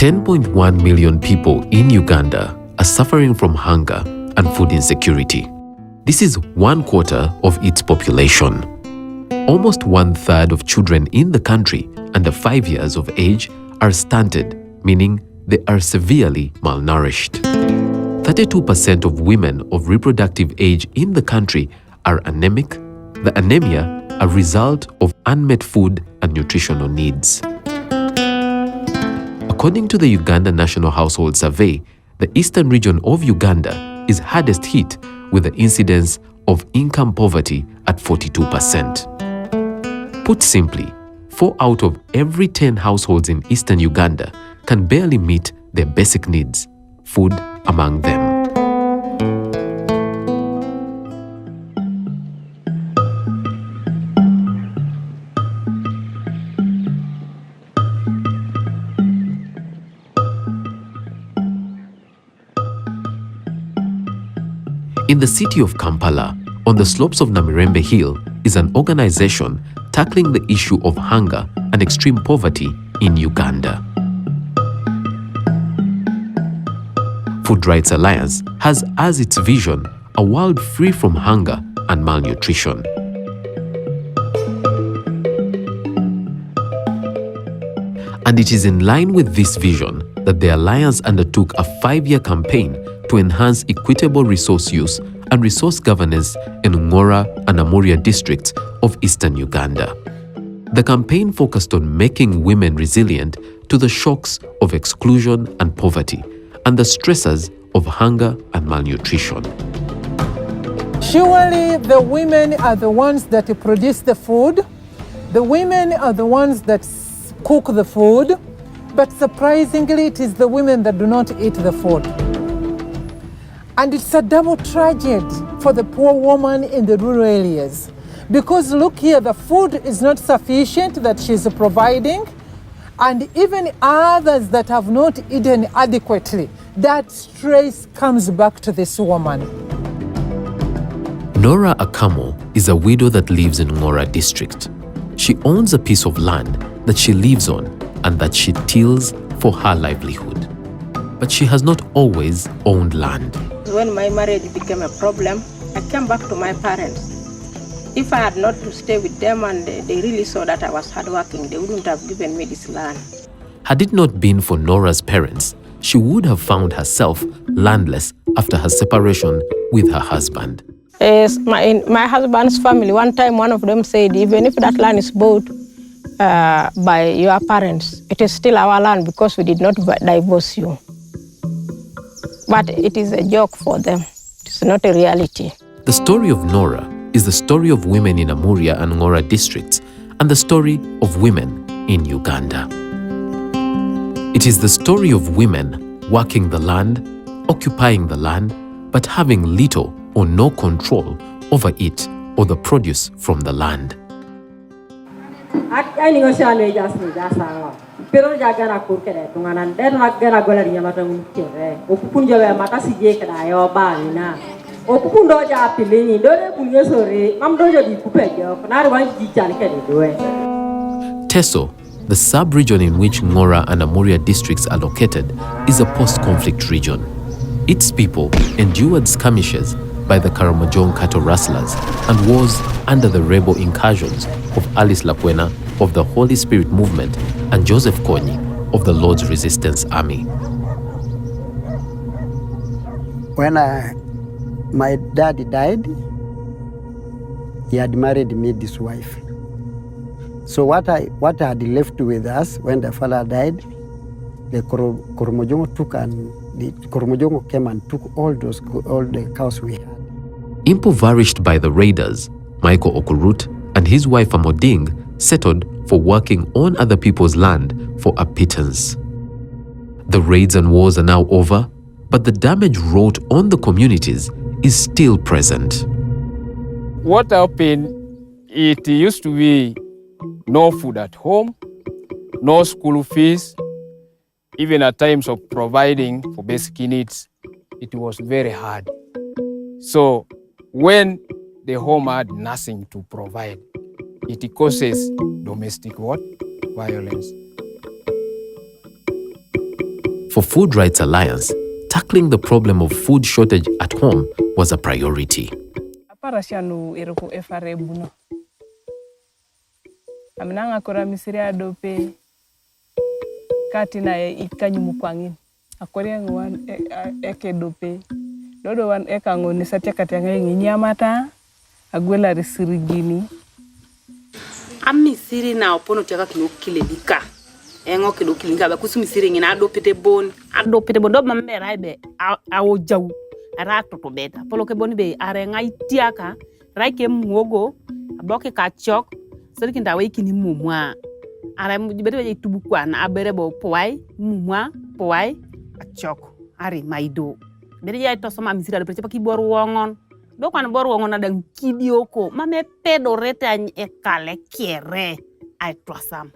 10.1 million people in Uganda are suffering from hunger and food insecurity. This is 1/4 of its population. Almost 1/3 of children in the country under 5 years of age are stunted, meaning they are severely malnourished. 32% of women of reproductive age in the country are anemic, the anemia a result of unmet food and nutritional needs. According to the Uganda National Household Survey, the eastern region of Uganda is hardest hit with the incidence of income poverty at 42%. Put simply, 4 out of every 10 households in eastern Uganda can barely meet their basic needs, food among them. In the city of Kampala, on the slopes of Namirembe Hill, is an organization tackling the issue of hunger and extreme poverty in Uganda. Food Rights Alliance has as its vision a world free from hunger and malnutrition. And it is in line with this vision that the Alliance undertook a 5-year campaign to enhance equitable resource use and resource governance in Ngora and Amuria districts of eastern Uganda. The campaign focused on making women resilient to the shocks of exclusion and poverty and the stresses of hunger and malnutrition. Surely the women are the ones that produce the food. The women are the ones that cook the food. But surprisingly, it is the women that do not eat the food. And it's a double tragedy for the poor woman in the rural areas. Because look here, the food is not sufficient that she's providing, and even others that have not eaten adequately, that stress comes back to this woman. Nora Akamo is a widow that lives in Ngora district. She owns a piece of land that she lives on and that she tills for her livelihood. But she has not always owned land. When my marriage became a problem, I came back to my parents. If I had not to stay with them and they really saw that I was hardworking, they wouldn't have given me this land. Had it not been for Nora's parents, she would have found herself landless after her separation with her husband. Yes, my husband's family, one time one of them said, even if that land is bought by your parents, it is still our land because we did not divorce you. But it is a joke for them. It's not a reality. The story of Nora is the story of women in Amuria and Ngora districts and the story of women in Uganda. It is the story of women working the land, occupying the land, but having little or no control over it or the produce from the land. Teso, the sub-region in which Ngora and Amuria districts are located, is a post-conflict region. Its people endured skirmishes by the Karamojong cattle rustlers and wars under the rebel incursions of Alice Lakwena of the Holy Spirit Movement and Joseph Kony of the Lord's Resistance Army. When my daddy died, he had married me this wife. So what I had left with us when the father died, the Koromojongo took, and the Koromojongo came and took all the cows we had. Impoverished by the raiders, Michael Okurut and his wife Amoding settled for working on other people's land for a pittance. The raids and wars are now over, but the damage wrought on the communities is still present. What happened, it used to be no food at home, no school fees, even at times of providing for basic needs, it was very hard. So when the home had nothing to provide, it causes domestic what? Violence. For Food Rights Alliance, tackling the problem of food shortage at home was a priority. Aparashanu eroko efare buno. Aminanga kora misiri adope katina ikanyumu kwangin. Akori ngwan eke dope. Dodo wan eka ngoni satya katanga nyamata agwela risirigini. Ami siri na opono tiaka kinokilelika. Engo kinokilelika ba kusumi siri ngina adopete bon do mamme raibe awo jaw ara toto beta polo ke boni be are ngai tiaka raike muogo aboke ka chok siri kinda we kini mumwa are bete be tubu kwana abere bo poai mumwa poai chok ari maido bere ya to soma misira do prepa ki bor wongon do kwana bor wongon adang kidioko mame pedo rete e kale kiere ai twasam.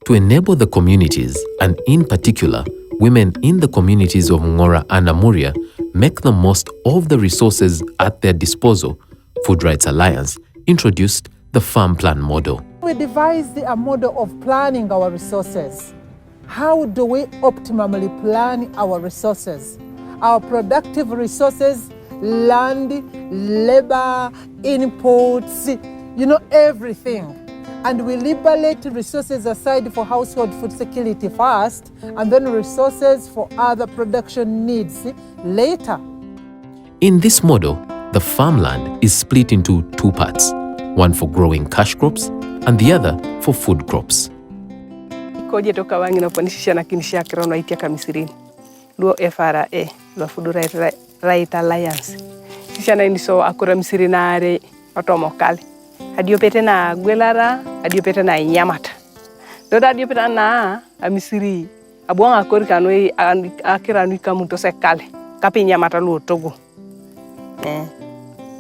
To enable the communities, and in particular, women in the communities of Ngora and Amuria, make the most of the resources at their disposal, Food Rights Alliance introduced the farm plan model. We devised a model of planning our resources. How do we optimally plan our resources? Our productive resources, land, labor, inputs, everything. And we liberate resources aside for household food security first, and then resources for other production needs later. In this model, the farmland is split into two parts, one for growing cash crops and the other for food crops. Koje toka wangi na ponishisha na kinishia kirono itia kamisirini. Luo FRA, la Food Rights Alliance. Shisha na indiso akura misirinare otomokali. Adiopete na gwelara, adiopete na nyamata. Doda adiopete na amisiri. Abuanga akori kanwe akira nuika muto sekale. Kapi nyamata luo togo.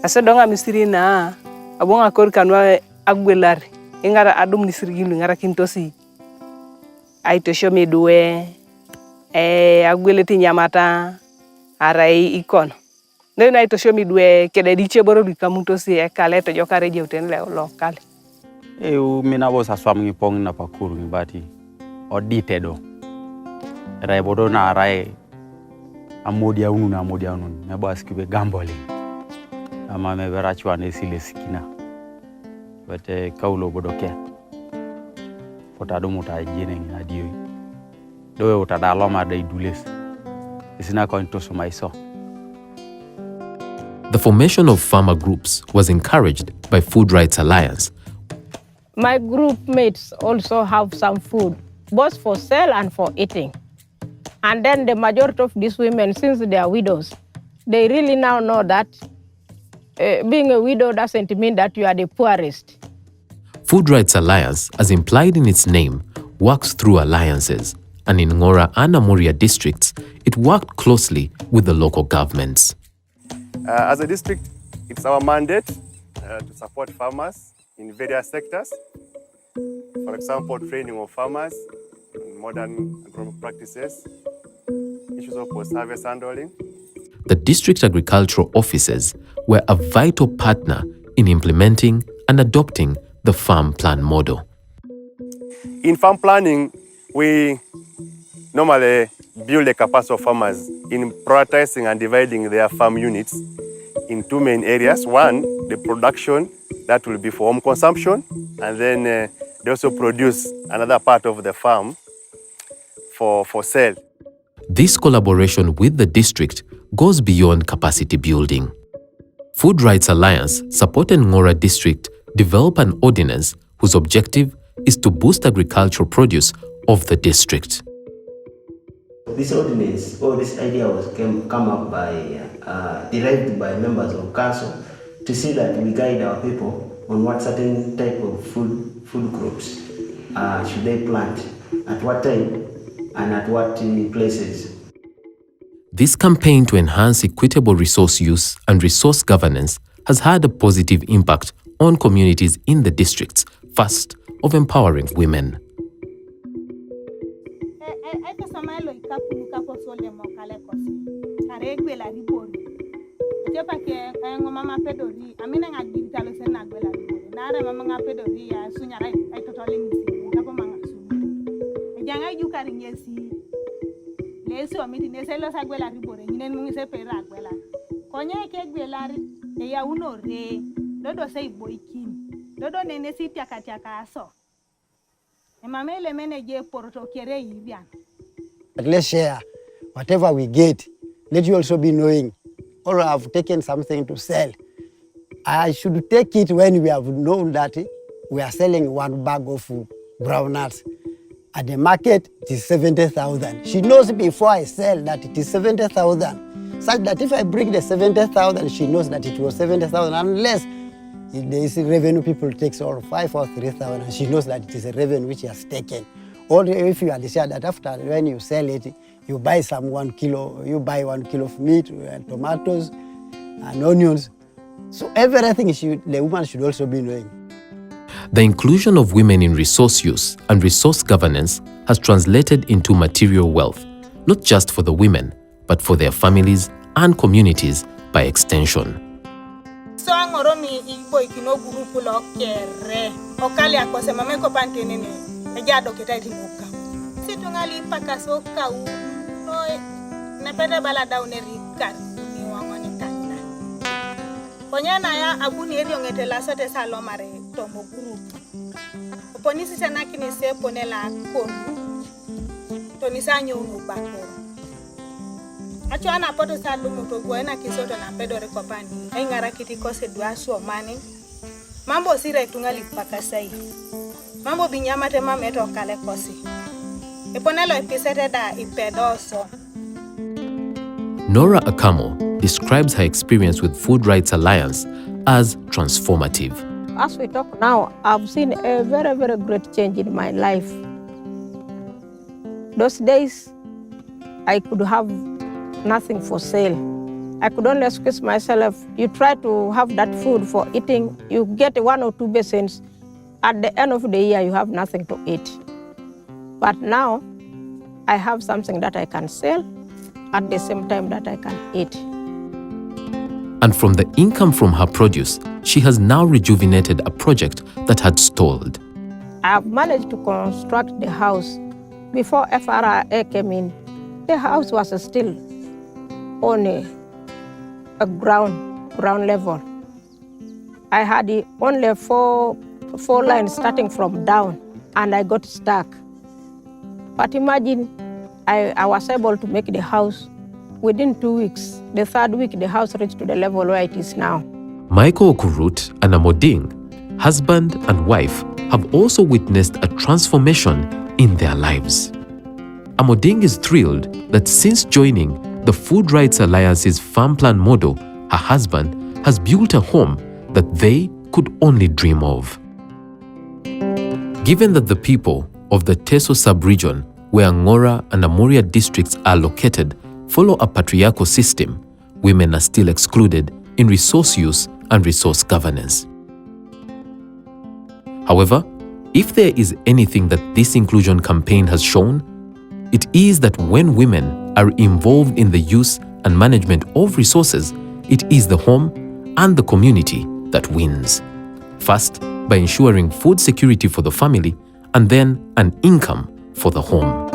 Asa donga amisiri na abuanga akori kanwe agwelari. Ingara adum nisirigilu ingara kintosi. Aitosho medue. Agweleti nyamata. Arai ikono. Ndio na itosho midwe kede diche boro bikamuto si ekale to jokare je uten le lokale. Mina bo saswam ngi pong na pakuru ngi bati oditedo. Rai bodo na rai amodia unu ne bo askibe gambole. Ama me berachwa ne sile sikina. Bete kaulo bodo ke. Fotado muta jene ngi adio. Do utada loma dai dules. Isina ko ntoso maiso. The formation of farmer groups was encouraged by Food Rights Alliance. My group mates also have some food, both for sale and for eating. And then the majority of these women, since they are widows, they really now know that being a widow doesn't mean that you are the poorest. Food Rights Alliance, as implied in its name, works through alliances. And in Ngora and Amuria districts, it worked closely with the local governments. As a district, it's our mandate to support farmers in various sectors. For example, training of farmers in modern agronomic practices, issues of post-harvest handling. The district agricultural officers were a vital partner in implementing and adopting the farm plan model. In farm planning, we normally build the capacity of farmers in prioritizing and dividing their farm units in two main areas. One, the production, that will be for home consumption, and then they also produce another part of the farm for sale. This collaboration with the district goes beyond capacity building. Food Rights Alliance supported Ngora district develop an ordinance whose objective is to boost agricultural produce of the district. This ordinance, or this idea was come up by, derived by members of council to see that we guide our people on what certain type of food crops should they plant, at what time, and at what places. This campaign to enhance equitable resource use and resource governance has had a positive impact on communities in the districts, first of empowering women. Leso miti neselo sagwela ribore nyinen mungise pera gwela. Konye ke gwelari e ya uno re. Dodo sei boikin. Dodo nene siti akatiaka aso. E mamele meneje porto kere yibian. But let's share whatever we get. Let you also be knowing, or I've taken something to sell. I should take it when we have known that we are selling 1 bag of brown nuts. At the market, it is 70,000. She knows before I sell that it is 70,000. Such that if I bring the 70,000, she knows that it was 70,000. Unless if there is a revenue, people takes or 5 or 3,000, she knows that it is a revenue which she has taken. Or if you understand that after when you sell it, you buy some 1 kilo, you buy 1 kilo of meat and tomatoes and onions. So everything the woman should also be knowing. The inclusion of women in resource use and resource governance has translated into material wealth, not just for the women, but for their families and communities by extension. So angoromi ibo ikino gurupu lo kere. Okali akose mameko pantenene. Ejado kitaiti muka. Situngali pakaso ka u no nepede balada unerika ni wangoni kanya. Konyana ya abuni eri ongetela sote salomare tomo gurupu. Oponisi sana kinise ponela konu. Tonisanyo unubako. Achuana poto salumu toguena kisoto na pedo rekopani. Engara kitikose duasu omani. Mambo sira itungali pakasai. Mambo binyama tema meto kale kosi. Eponelo episete da ipedoso. Nora Akamo describes her experience with Food Rights Alliance as transformative. As we talk now, I've seen a very, very great change in my life. Those days, I could have nothing for sale. I could only squeeze myself. You try to have that food for eating, you get 1 or 2 basins. At the end of the year, you have nothing to eat. But now, I have something that I can sell at the same time that I can eat. And from the income from her produce, she has now rejuvenated a project that had stalled. I've managed to construct the house. Before FRA came in, the house was still on a ground level. I had only four lines starting from down, and I got stuck. But imagine, I was able to make the house within 2 weeks. The 3rd week, the house reached to the level where it is now. Michael Okurut and Amoding, husband and wife, have also witnessed a transformation in their lives. Amoding is thrilled that since joining the Food Rights Alliance's farm plan model, her husband has built a home that they could only dream of. Given that the people of the Teso sub-region, where Ngora and Amuria districts are located, follow a patriarchal system, women are still excluded in resource use and resource governance. However, if there is anything that this inclusion campaign has shown, it is that when women are involved in the use and management of resources, it is the home and the community that wins. First, by ensuring food security for the family, and then an income for the home.